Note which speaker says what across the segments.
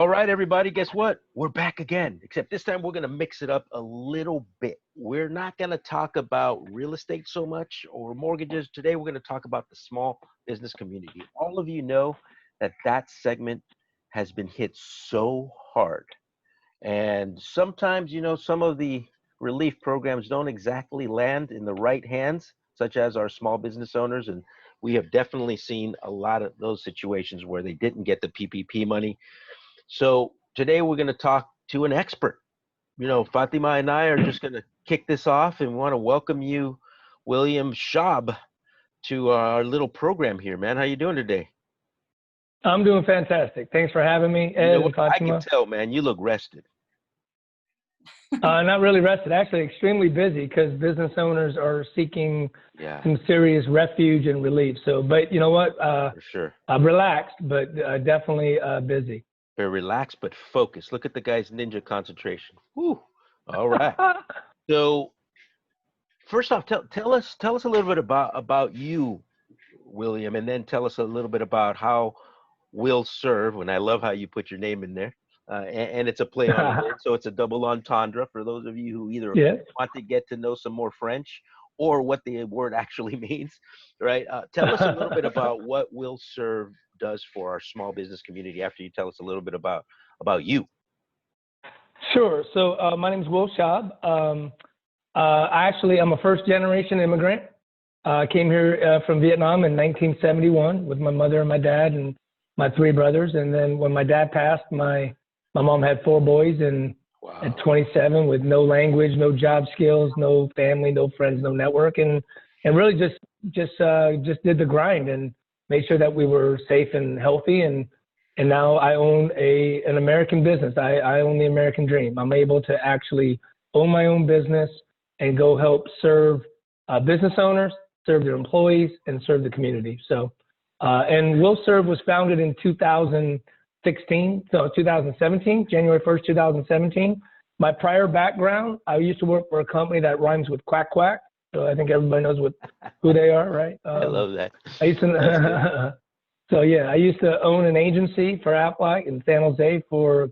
Speaker 1: All right, everybody, guess what? We're back again, except this time we're going to mix it up a little bit. We're not going to talk about real estate so much or mortgages. Today, we're going to talk about the small business community. All of you know that that segment has been hit so hard. And sometimes, some of the relief programs don't exactly land in the right hands, such as our small business owners. And we have definitely seen a lot of those situations where they didn't get the PPP money. So today we're going to talk to an expert. Fatima and I are just going to kick this off and want to welcome you, William Schaub, to our little program here, man. How you doing today?
Speaker 2: I'm doing fantastic. Thanks for having me, Ed and Fatima.
Speaker 1: I can tell, man, you look rested.
Speaker 2: Not really rested, actually extremely busy because business owners are seeking some serious refuge and relief. So, but you know what?
Speaker 1: For sure.
Speaker 2: I'm relaxed, but definitely busy.
Speaker 1: Very relaxed, but focused. Look at the guy's ninja concentration. Whew. All right. So first off, tell us a little bit about you, William, and then tell us a little bit about how WillServ, and I love how you put your name in there. And it's a play on word, so it's a double entendre for those of you who either want to get to know some more French or what the word actually means, right? Tell us a little bit about what WillServ does for our small business community after you tell us a little bit about you.
Speaker 2: Sure. So my name is Will Schaub. I'm a first-generation immigrant. I came here from Vietnam in 1971 with my mother and my dad and my three brothers. And then when my dad passed, my mom had four boys, and at 27 with no language, no job skills, no family, no friends, no network, and really just did the grind and made sure that we were safe and healthy. And now I own an American business. I own the American dream. I'm able to actually own my own business and go help serve business owners, serve their employees, and serve the community. So, and WillServ was founded in 2017, January 1st, 2017. My prior background, I used to work for a company that rhymes with quack quack. So I think everybody knows who they are, right?
Speaker 1: I love that.
Speaker 2: I used to, I used to own an agency for Aflac in San Jose for,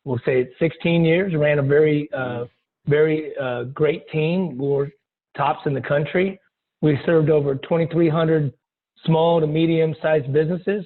Speaker 2: we'll say 16 years. Ran a very great team. We were tops in the country. We served over 2,300 small to medium-sized businesses,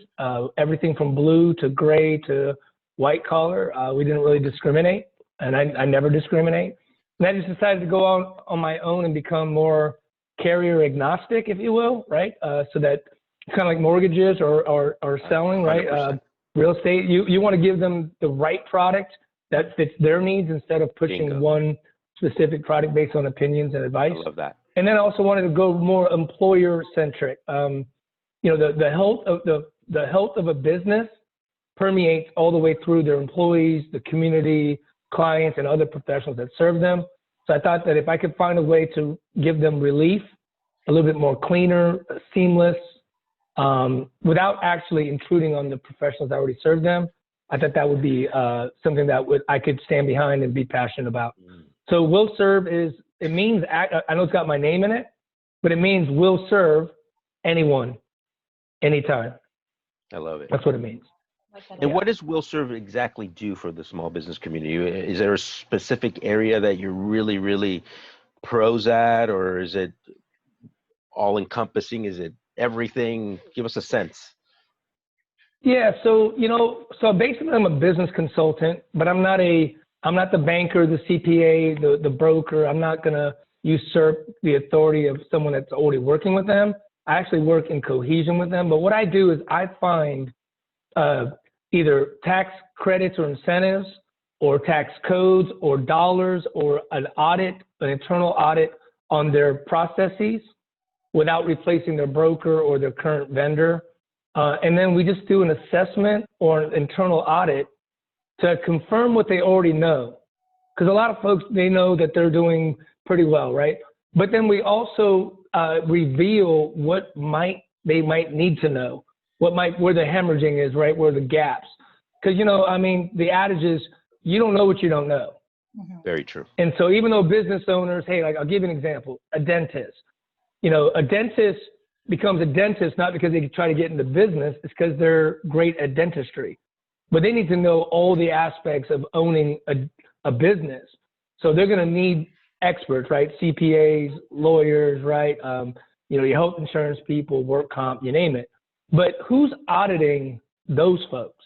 Speaker 2: everything from blue to gray to white collar. We didn't really discriminate, and I never discriminate. And I just decided to go on my own and become more carrier agnostic, if you will, right? So that it's kind of like mortgages or selling, right? Real estate, you want to give them the right product that fits their needs instead of pushing one specific product based on opinions and advice.
Speaker 1: I love that.
Speaker 2: And then I also wanted to go more employer-centric. The health of a business permeates all the way through their employees, the community, clients, and other professionals that serve them. So I thought that if I could find a way to give them relief, a little bit more cleaner, seamless, without actually intruding on the professionals that already serve them, I thought that would be something that I could stand behind and be passionate about. So WillServ it means, I know it's got my name in it, but it means will serve anyone, anytime.
Speaker 1: I love it.
Speaker 2: That's what it means.
Speaker 1: And what does WillServ exactly do for the small business community? Is there a specific area that you're really, really pros at, or is it all encompassing? Is it everything? Give us a sense.
Speaker 2: Yeah, so basically I'm a business consultant, but I'm not the banker, the CPA, the broker. I'm not gonna usurp the authority of someone that's already working with them. I actually work in cohesion with them. But what I do is I find either tax credits or incentives or tax codes or dollars or an internal audit on their processes without replacing their broker or their current vendor. And then we just do an assessment or an internal audit to confirm what they already know. Because a lot of folks, they know that they're doing pretty well, right? But then we also reveal what they might need to know, where the hemorrhaging is, right? Where the gaps. Because, the adage is, you don't know what you don't know.
Speaker 1: Very true.
Speaker 2: And so even though business owners, I'll give you an example, a dentist. A dentist becomes a dentist not because they try to get into business, it's because they're great at dentistry. but they need to know all the aspects of owning a business. So they're going to need experts, right? CPAs, lawyers, right? Your health insurance people, work comp, you name it. But who's auditing those folks?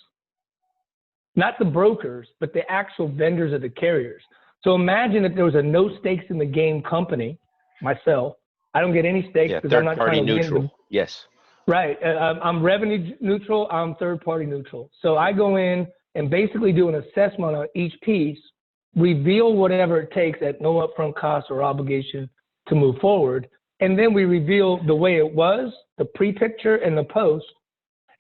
Speaker 2: Not the brokers, but the actual vendors of the carriers. So imagine if there was a no stakes in the game company, myself. I don't get any stakes because I'm not trying to
Speaker 1: neutral.
Speaker 2: win.
Speaker 1: Yes.
Speaker 2: Right. I'm revenue neutral. I'm third party neutral. So I go in and basically do an assessment on each piece, reveal whatever it takes at no upfront cost or obligation to move forward. And then we reveal the way it was, the pre-picture and the post.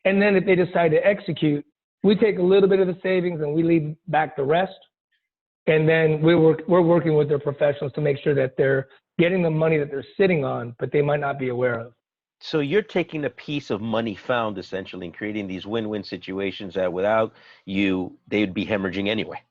Speaker 2: And then if they decide to execute, we take a little bit of the savings and we leave back the rest. And then we're working with their professionals to make sure that they're getting the money that they're sitting on, but they might not be aware of.
Speaker 1: So you're taking a piece of money found essentially and creating these win-win situations that without you, they'd be hemorrhaging anyway.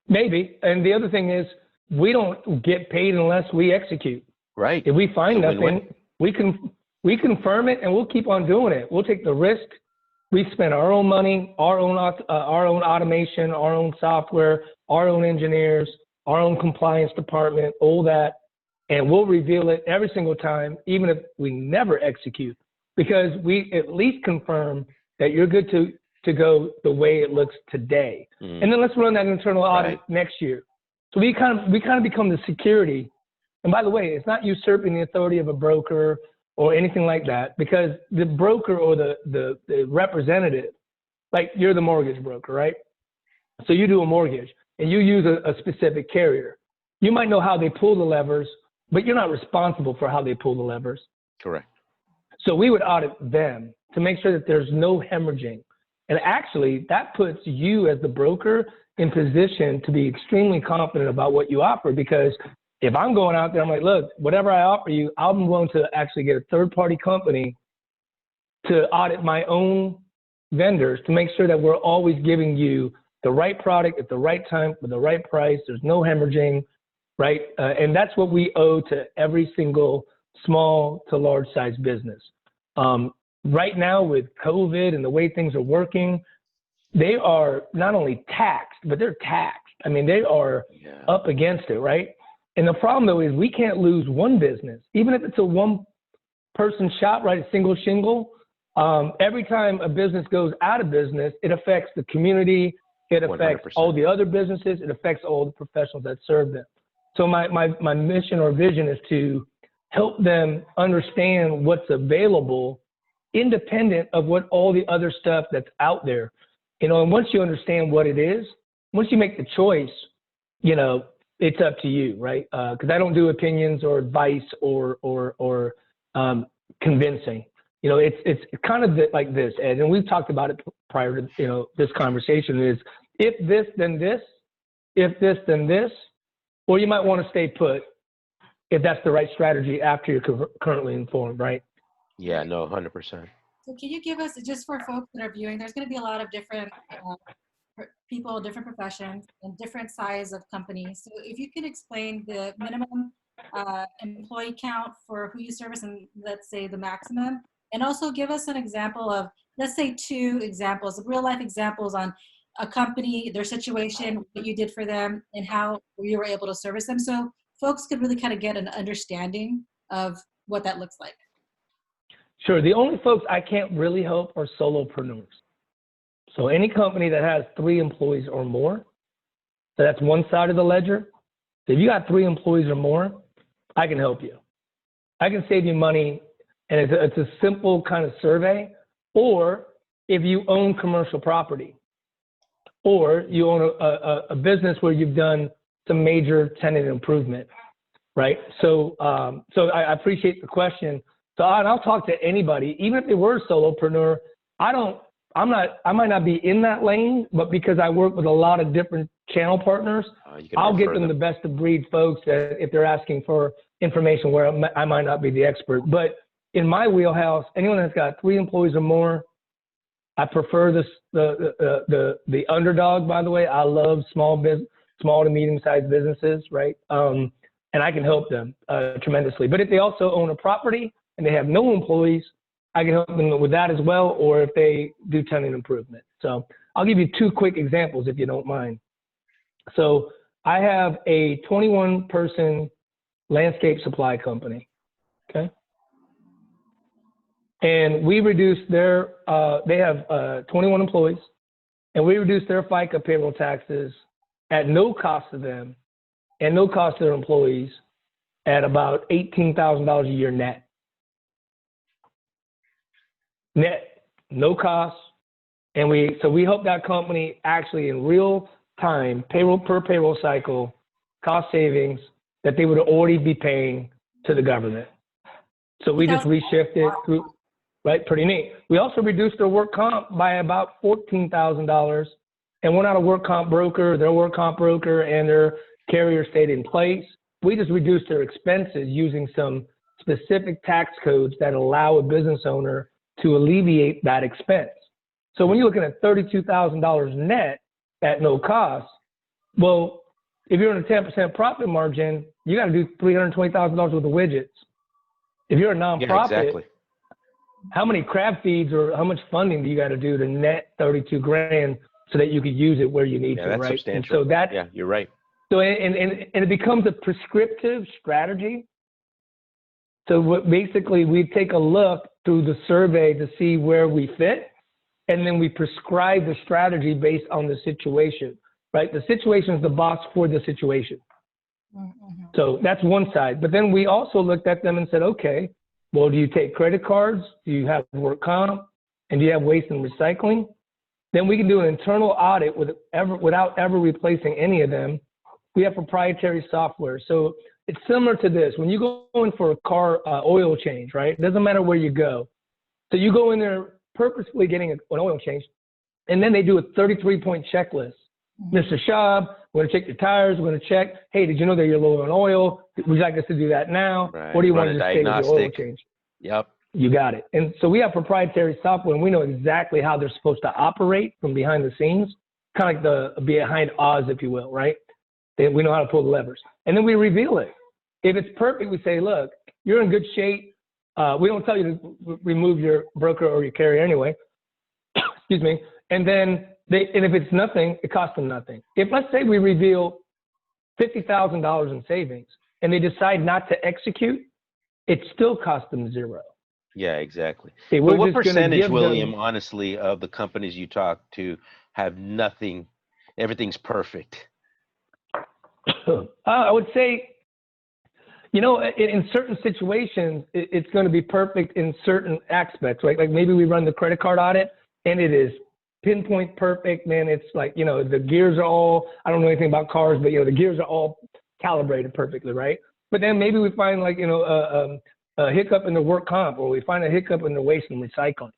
Speaker 2: Maybe. And the other thing is we don't get paid unless we execute.
Speaker 1: Right.
Speaker 2: If we find
Speaker 1: So
Speaker 2: nothing, we confirm it and we'll keep on doing it. We'll take the risk. We spend our own money, our own automation, our own software, our own engineers, our own compliance department, all that. And we'll reveal it every single time, even if we never execute, because we at least confirm that you're good to go the way it looks today. And then let's run that internal audit next year. So we kind of become the security. And by the way, it's not usurping the authority of a broker or anything like that, because the broker or the representative, like you're the mortgage broker, right? So you do a mortgage and you use a specific carrier. You might know how they pull the levers, but you're not responsible for how they pull the levers.
Speaker 1: Correct.
Speaker 2: So we would audit them to make sure that there's no hemorrhaging. And actually, that puts you as the broker in position to be extremely confident about what you offer, because if I'm going out there, I'm like, look, whatever I offer you, I'm willing to actually get a third-party company to audit my own vendors to make sure that we're always giving you the right product at the right time for the right price. There's no hemorrhaging, right? And that's what we owe to every single small to large size business. Right now with COVID and the way things are working, they are not only taxed, but they're taxed. I mean, they are up against it, right? And the problem though is we can't lose one business, even if it's a one-person shop, right? A single shingle. Every time a business goes out of business, it affects the community. It affects
Speaker 1: 100%.
Speaker 2: all the other businesses. It affects all the professionals that serve them. So my mission or vision is to help them understand what's available, independent of what all the other stuff that's out there. And once you understand what it is, once you make the choice, it's up to you, right? Because I don't do opinions or advice or convincing. It's kind of like this, Ed, and we've talked about it prior to this conversation. Is if this, then this, if this, then this, or you might want to stay put if that's the right strategy after you're currently informed, right?
Speaker 1: Yeah, no, 100%.
Speaker 3: So can you give us, just for folks that are viewing, there's going to be a lot of different people, different professions, and different size of companies. So if you could explain the minimum employee count for who you service and let's say the maximum, and also give us an example of, let's say 2 examples, real life examples on a company, their situation, what you did for them, and how you were able to service them. So folks could really kind of get an understanding of what that looks like.
Speaker 2: Sure. The only folks I can't really help are solopreneurs. So any company that has 3 employees or more, so that's one side of the ledger. So if you got 3 employees or more, I can help you. I can save you money, and it's a simple kind of survey. Or if you own commercial property, or you own a business where you've done some major tenant improvement, right? So I appreciate the question. So I'll talk to anybody, even if they were a solopreneur. I might not be in that lane, but because I work with a lot of different channel partners, I'll get them the best of breed folks that if they're asking for information where I might not be the expert. But in my wheelhouse, anyone that's got 3 employees or more, I prefer the underdog, by the way. I love small to medium-sized businesses, right? And I can help them tremendously. But if they also own a property and they have no employees, I can help them with that as well, or if they do tenant improvement. So I'll give you two quick examples if you don't mind. So I have a 21-person landscape supply company, okay? And we reduced their, they have 21 employees, and we reduced their FICA payroll taxes at no cost to them and no cost to their employees at about $18,000 a year net. Net, no cost. And so we help that company actually in real time, payroll per payroll cycle, cost savings that they would already be paying to the government. So we just reshifted through, right? Pretty neat. We also reduced their work comp by about $14,000, and we're not a work comp broker. They're a work comp broker, and their carrier stayed in place. We just reduced their expenses using some specific tax codes that allow a business owner to alleviate that expense. So when you're looking at $32,000 net at no cost, well, if you're in a 10% profit margin, you got to do $320,000 worth of widgets. If you're a nonprofit,
Speaker 1: Yeah, exactly.
Speaker 2: How many crab feeds or how much funding do you got to do to net 32 grand so that you could use it where you need to,
Speaker 1: that's
Speaker 2: right?
Speaker 1: Substantial.
Speaker 2: And so that,
Speaker 1: yeah, you're right.
Speaker 2: So and it becomes a prescriptive strategy. So what basically we take a look through the survey to see where we fit, and then we prescribe the strategy based on the situation, right? The situation is the boss for the situation. Mm-hmm. So that's one side. But then we also looked at them and said, okay, well, do you take credit cards? Do you have work comp? And do you have waste and recycling? Then we can do an internal audit without ever replacing any of them. We have proprietary software. So it's similar to this. When you go in for a car oil change, right? It doesn't matter where you go. So you go in there purposefully getting an oil change, and then they do a 33-point checklist. Mr. Schaub, we're going to check your tires. We're going to check, hey, did you know that you're low on oil? Would you like us to do that now?
Speaker 1: Right.
Speaker 2: Or do you want to just stay with your oil change?
Speaker 1: Yep.
Speaker 2: You got it. And so we have proprietary software, and we know exactly how they're supposed to operate from behind the scenes, kind of like the behind Oz, if you will, right? We know how to pull the levers. And then we reveal it. If it's perfect, we say, look, you're in good shape. We don't tell you to remove your broker or your carrier anyway. Excuse me. And then and if it's nothing, it costs them nothing. If let's say we reveal $50,000 in savings and they decide not to execute, it still costs them zero.
Speaker 1: Yeah, exactly.
Speaker 2: See,
Speaker 1: but what percentage, William, honestly, of the companies you talk to have nothing, everything's perfect?
Speaker 2: I would say, you know, in certain situations, it's going to be perfect in certain aspects, right? Like maybe we run the credit card audit and it is pinpoint perfect, man. It's like, you know, the gears are all, I don't know anything about cars, but, you know, the gears are all calibrated perfectly, right? But then maybe we find like, you know, a hiccup in the work comp, or we find a hiccup in the waste and recycling.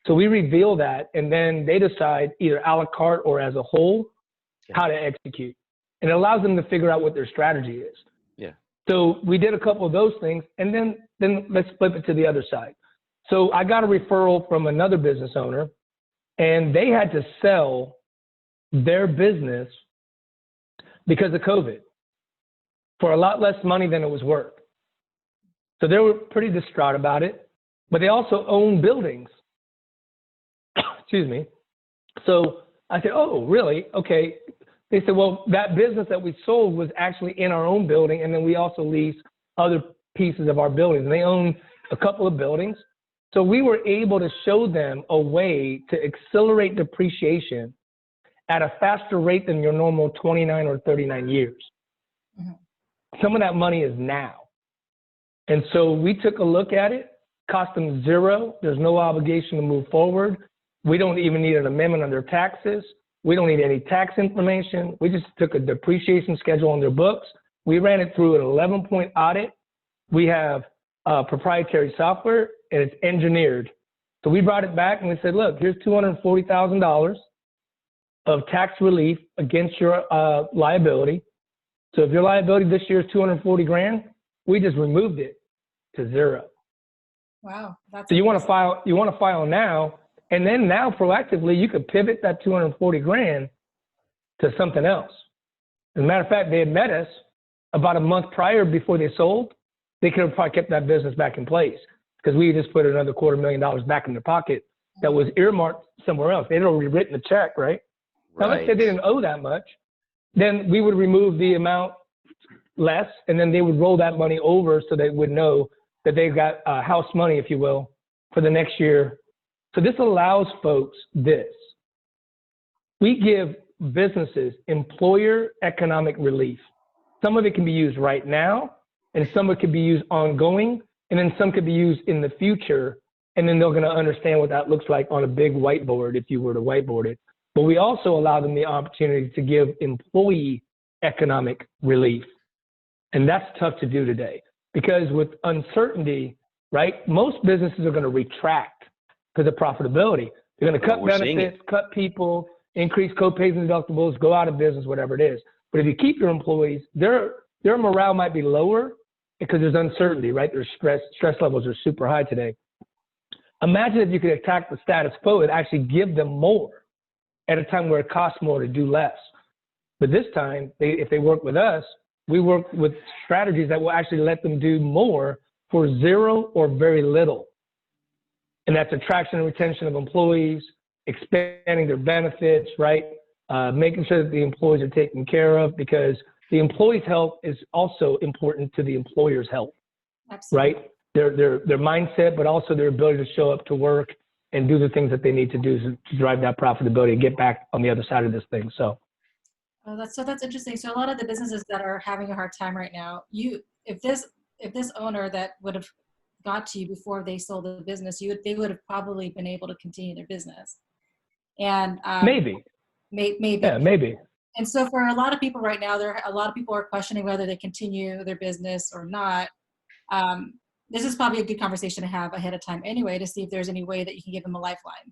Speaker 2: So we reveal that, and then they decide either a la carte or as a whole how to execute. And it allows them to figure out what their strategy is.
Speaker 1: Yeah. So
Speaker 2: we did a couple of those things, and then let's flip it to the other side. So I got a referral from another business owner, and they had to sell their business because of COVID for a lot less money than it was worth. So they were pretty distraught about it, but they also own buildings. Excuse me. So I said, oh, really? Okay. They said, well, that business that we sold was actually in our own building, and then we also lease other pieces of our buildings. And they own a couple of buildings. So we were able to show them a way to accelerate depreciation at a faster rate than your normal 29 or 39 years. Mm-hmm. Some of that money is now. And so we took a look at it, cost them zero. There's no obligation to move forward. We don't even need an amendment on their taxes. We don't need any tax information. We just took a depreciation schedule on their books. We ran it through an 11-point audit. We have proprietary software, and it's engineered. So we brought it back and we said, look, here's $240,000 of tax relief against your liability. So if your liability this year is 240 grand, we just removed it to zero.
Speaker 3: Wow.
Speaker 2: So you want to file now, and then now proactively you could pivot that 240 grand to something else. As a matter of fact, they had met us about a month prior before they sold. They could have probably kept that business back in place. because we just put another $250,000 back in their pocket that was earmarked somewhere else. They'd already written the check, right? Now, let's say they didn't owe that much, then we would remove the amount less, and then they would roll that money over so they would know that they've got house money, if you will, for the next year. So this allows folks this. We give businesses employer economic relief. Some of it can be used right now, and some of it can be used ongoing, and then some could be used in the future, and then they're going to understand what that looks like on a big whiteboard if you were to whiteboard it. But we also allow them the opportunity to give employee economic relief. And that's tough to do today because with uncertainty, right, most businesses are going to retract because of profitability. They're going to cut benefits, cut people, increase co-pays and deductibles, go out of business, whatever it is. But if you keep your employees, their morale might be lower because there's uncertainty, right? Their stress levels are super high today. Imagine if you could attack the status quo and actually give them more at a time where it costs more to do less. But this time, if they work with us, we work with strategies that will actually let them do more for zero or very little. And that's attraction and retention of employees, expanding their benefits, right? Making sure that the employees are taken care of because the employee's health is also important to the employer's health,
Speaker 3: Absolutely.
Speaker 2: right? Their mindset, but also their ability to show up to work and do the things that they need to do to drive that profitability and get back on the other side of this thing. So.
Speaker 3: That's interesting. So a lot of the businesses that are having a hard time right now, if this owner that would have got to you before they sold the business, they would have probably been able to continue their business. And
Speaker 2: Maybe.
Speaker 3: Maybe.
Speaker 2: Yeah, maybe.
Speaker 3: And so for a lot of people right now, a lot of people are questioning whether they continue their business or not. This is probably a good conversation to have ahead of time anyway, to see if there's any way that you can give them a lifeline.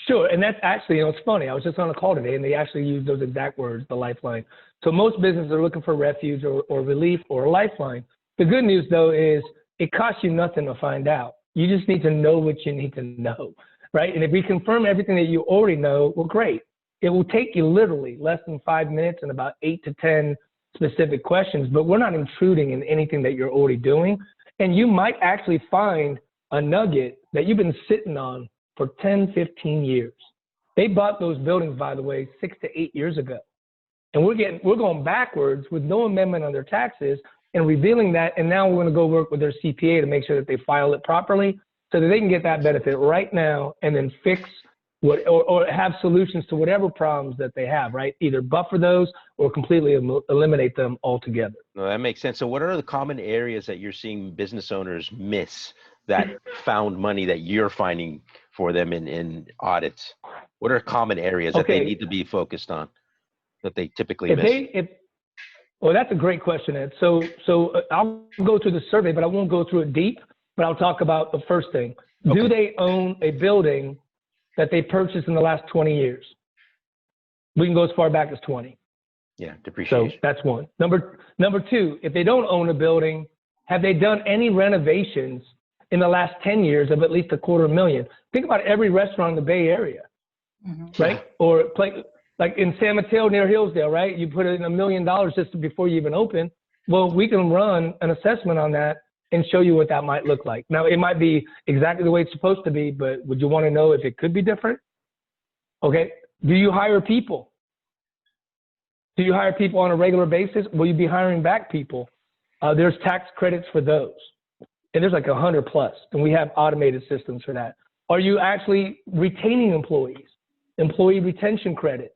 Speaker 2: Sure, and that's actually, it's funny. I was just on a call today, and they actually used those exact words, the lifeline. So most businesses are looking for refuge or relief or a lifeline. The good news, though, is it costs you nothing to find out. You just need to know what you need to know, right? And if we confirm everything that you already know, well, great. It will take you literally less than 5 minutes and about 8 to 10 specific questions, but we're not intruding in anything that you're already doing. And you might actually find a nugget that you've been sitting on for 10, 15 years. They bought those buildings, by the way, 6 to 8 years ago. And we're going backwards with no amendment on their taxes and revealing that. And now we're going to go work with their CPA to make sure that they file it properly so that they can get that benefit right now and then fix or have solutions to whatever problems that they have, right? Either buffer those or completely eliminate them altogether.
Speaker 1: No, that makes sense. So what are the common areas that you're seeing business owners miss that found money that you're finding for them in audits? What are common areas that they need to be focused on that they typically miss?
Speaker 2: Well, that's a great question, Ed. So I'll go through the survey, but I won't go through it deep, but I'll talk about the first thing. Okay. Do they own a building that they purchased in the last 20 years? We can go as far back as 20.
Speaker 1: Yeah, depreciation.
Speaker 2: So that's one. Number two, if they don't own a building, have they done any renovations in the last 10 years of at least $250,000? Think about every restaurant in the Bay Area, right? Or like in San Mateo near Hillsdale, right? You put in $1 million just before you even open. Well, we can run an assessment on that and show you what that might look like. Now, it might be exactly the way it's supposed to be, but would you want to know if it could be different? Okay. Do you hire people? Do you hire people on a regular basis? Will you be hiring back people? There's tax credits for those. And there's like 100 plus, and we have automated systems for that. Are you actually retaining employees? Employee retention credits.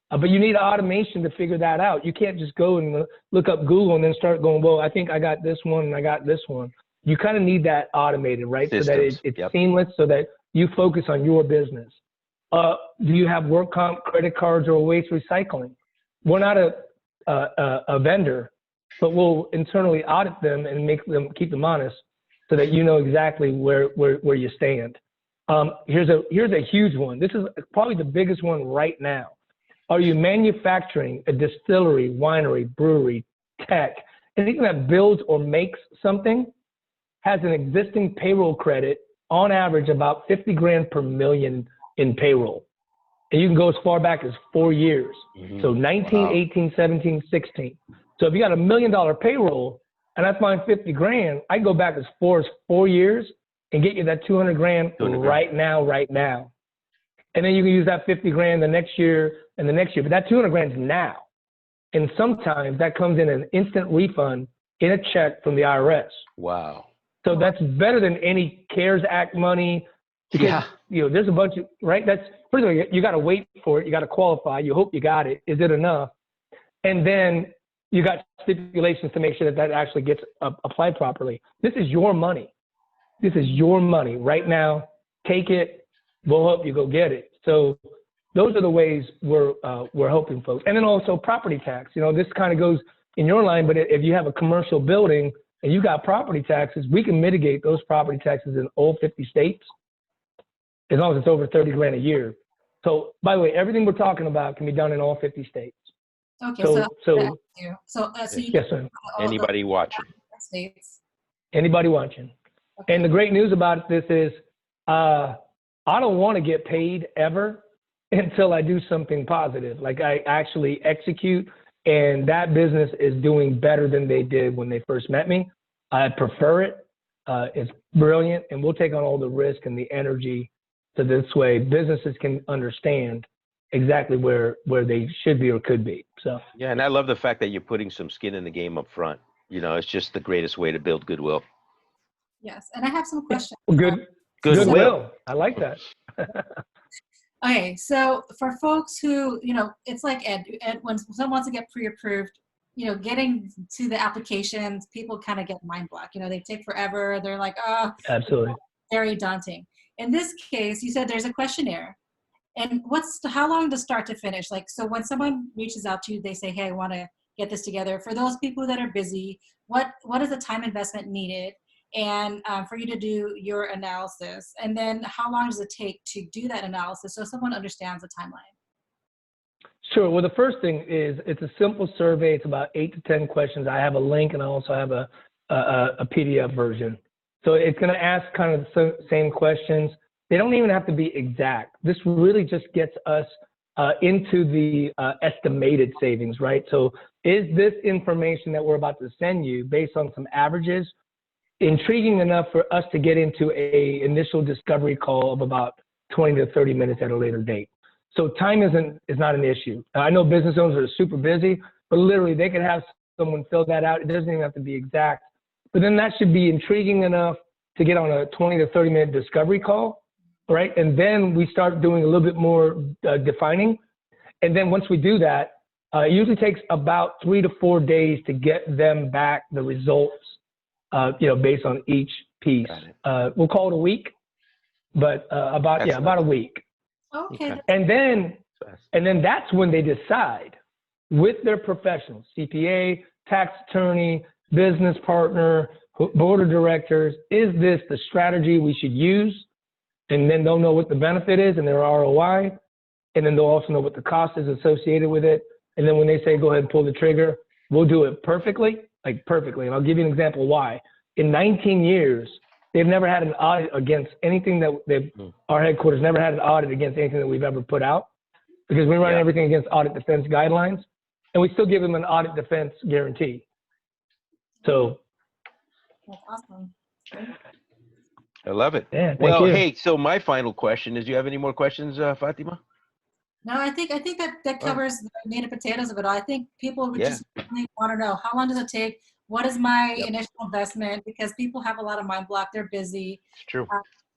Speaker 2: But you need automation to figure that out. You can't just go and look up Google and then start going, well, I think I got this one and I got this one. You kind of need that automated, right? Systems. So that it's seamless so that you focus on your business. Do you have work comp, credit cards, or waste recycling? We're not a vendor, but we'll internally audit them and keep them honest so that you know exactly where you stand. Here's a huge one. This is probably the biggest one right now. Are you manufacturing a distillery, winery, brewery, tech, anything that builds or makes something has an existing payroll credit on average about 50 grand per million in payroll. And you can go as far back as 4 years. So 19, wow. 18, 17, 16. So if you got $1 million payroll, and I find 50 grand, I go back as far as 4 years and get you that 200 grand right now. And then you can use that 50 grand the next year and the next year. But that 200 grand is now. And sometimes that comes in an instant refund in a check from the IRS.
Speaker 1: Wow.
Speaker 2: So that's better than any CARES Act money. Because, there's a bunch of, right? That's, first of all, you got to wait for it. You got to qualify. You hope you got it. Is it enough? And then you got stipulations to make sure that actually gets applied properly. This is your money. This is your money right now. Take it. We'll help you go get it. So those are the ways we're helping folks. And then also property tax. This kind of goes in your line, but if you have a commercial building and you got property taxes, we can mitigate those property taxes in all 50 states as long as it's over 30 grand a year. So by the way, everything we're talking about can be done in all 50 states.
Speaker 3: Okay,
Speaker 2: so
Speaker 3: you
Speaker 2: yes, sir.
Speaker 1: Anybody watching?
Speaker 3: States.
Speaker 2: Anybody watching. Okay. And the great news about this is I don't want to get paid ever until I do something positive. Like I actually execute, and that business is doing better than they did when they first met me. I prefer it. It's brilliant, and we'll take on all the risk and the energy. So this way businesses can understand exactly where they should be or could be. So
Speaker 1: yeah, and I love the fact that you're putting some skin in the game up front. It's just the greatest way to build goodwill.
Speaker 3: Yes, and I have some questions.
Speaker 2: Goodwill. I like that.
Speaker 3: Okay, so for folks who, it's like Ed, when someone wants to get pre-approved, getting to the applications, people kind of get mind block. They take forever. They're like, oh,
Speaker 2: absolutely,
Speaker 3: very daunting. In this case, you said there's a questionnaire. And how long to start to finish? Like, so when someone reaches out to you, they say, hey, I want to get this together. For those people that are busy, what is the time investment needed? And for you to do your analysis? And then how long does it take to do that analysis so someone understands the timeline?
Speaker 2: Sure. Well, the first thing is it's a simple survey. It's about 8 to 10 questions. I have a link, and I also have a PDF version. So it's going to ask kind of the same questions. They don't even have to be exact. This really just gets us into the estimated savings, right? So is this information that we're about to send you based on some averages intriguing enough for us to get into a initial discovery call of about 20 to 30 minutes at a later date? So time is not an issue. I know business owners are super busy, but literally they can have someone fill that out. It doesn't even have to be exact. But then that should be intriguing enough to get on a 20 to 30 minute discovery call, right? And then we start doing a little bit more defining. And then once we do that, it usually takes about 3 to 4 days to get them back the results, based on each piece. We'll call it a week, but about a week.
Speaker 3: Okay.
Speaker 2: And then that's when they decide with their professionals, CPA, tax attorney, business partner, board of directors, is this the strategy we should use? And then they'll know what the benefit is and their ROI. And then they'll also know what the cost is associated with it. And then when they say, go ahead and pull the trigger, we'll do it perfectly. And I'll give you an example why. In 19 years, they've never had an audit against anything our headquarters never had an audit against anything that we've ever put out, because we run everything against audit defense guidelines, and we still give them an audit defense guarantee. So.
Speaker 3: That's awesome.
Speaker 1: I love it.
Speaker 2: Yeah,
Speaker 1: well, hey, so my final question is, do you have any more questions, Fatima?
Speaker 3: No, I think that covers the meat and potatoes of it all. I think people would just really want to know, how long does it take? What is my initial investment? Because people have a lot of mind block. They're busy.
Speaker 1: It's true.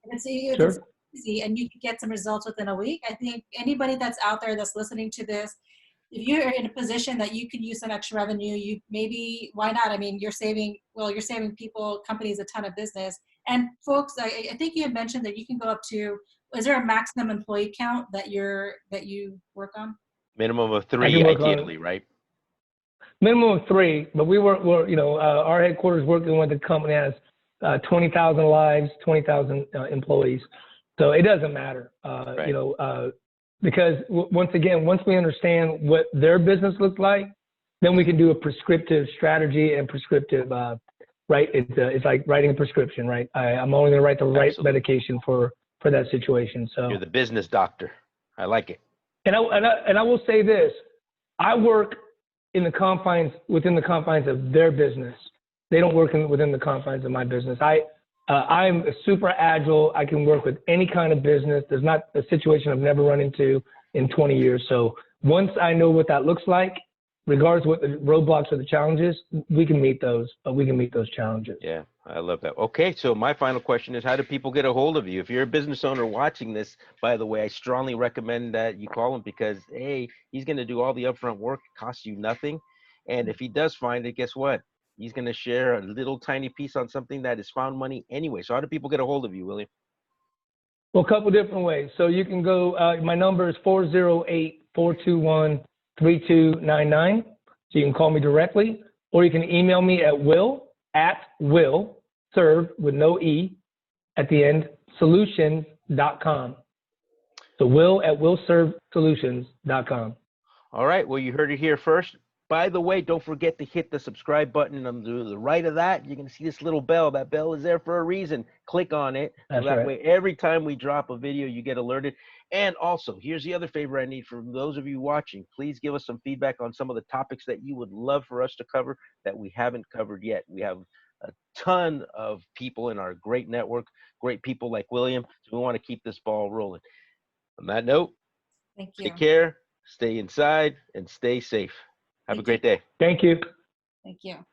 Speaker 3: It's easy, and you can get some results within a week. I think anybody that's out there that's listening to this, if you're in a position that you can use some extra revenue, why not? I mean, you're saving people, companies, a ton of business. And folks, I think you had mentioned that you can go up to, is there a maximum employee count that you work on?
Speaker 1: Minimum of 3, ideally, right?
Speaker 2: Minimum of 3, but our headquarters working with the company has 20,000 lives, 20,000 employees. So it doesn't matter, because once we understand what their business looks like, then we can do a prescriptive strategy and prescriptive, right? It's like writing a prescription, right? I'm only going to write the right medication for that situation. So
Speaker 1: you're the business doctor. I like it.
Speaker 2: And I will say this: I work within the confines of their business. they don't work within the confines of my business. I'm super agile. I can work with any kind of business. There's not a situation I've never run into in 20 years. So once I know what that looks like, regardless of what the roadblocks or the challenges, we can meet those. We can meet those challenges.
Speaker 1: Yeah, I love that. Okay, so my final question is, how do people get a hold of you? If you're a business owner watching this, by the way, I strongly recommend that you call him because, hey, he's going to do all the upfront work, it costs you nothing. And if he does find it, guess what? He's going to share a little tiny piece on something that is found money anyway. So how do people get a hold of you, William?
Speaker 2: Well, a couple different ways. So you can go, my number is 408-421-3299. So you can call me directly, or you can email me at WillServ with no E at the end, solutions.com. So Will@WillServSolutions.com.
Speaker 1: All right, well, you heard it here first. By the way, don't forget to hit the subscribe button on the right of that. You're going to see this little bell. That bell is there for a reason. Click on it. So
Speaker 2: That's
Speaker 1: that
Speaker 2: right.
Speaker 1: way, every time we drop a video, you get alerted. And also, here's the other favor I need from those of you watching. Please give us some feedback on some of the topics that you would love for us to cover that we haven't covered yet. We have a ton of people in our great network, great people like William. So we want to keep this ball rolling. On that note,
Speaker 3: Thank you.
Speaker 1: take care, stay inside, and stay safe. Have a great day.
Speaker 2: Thank you.
Speaker 3: Thank you.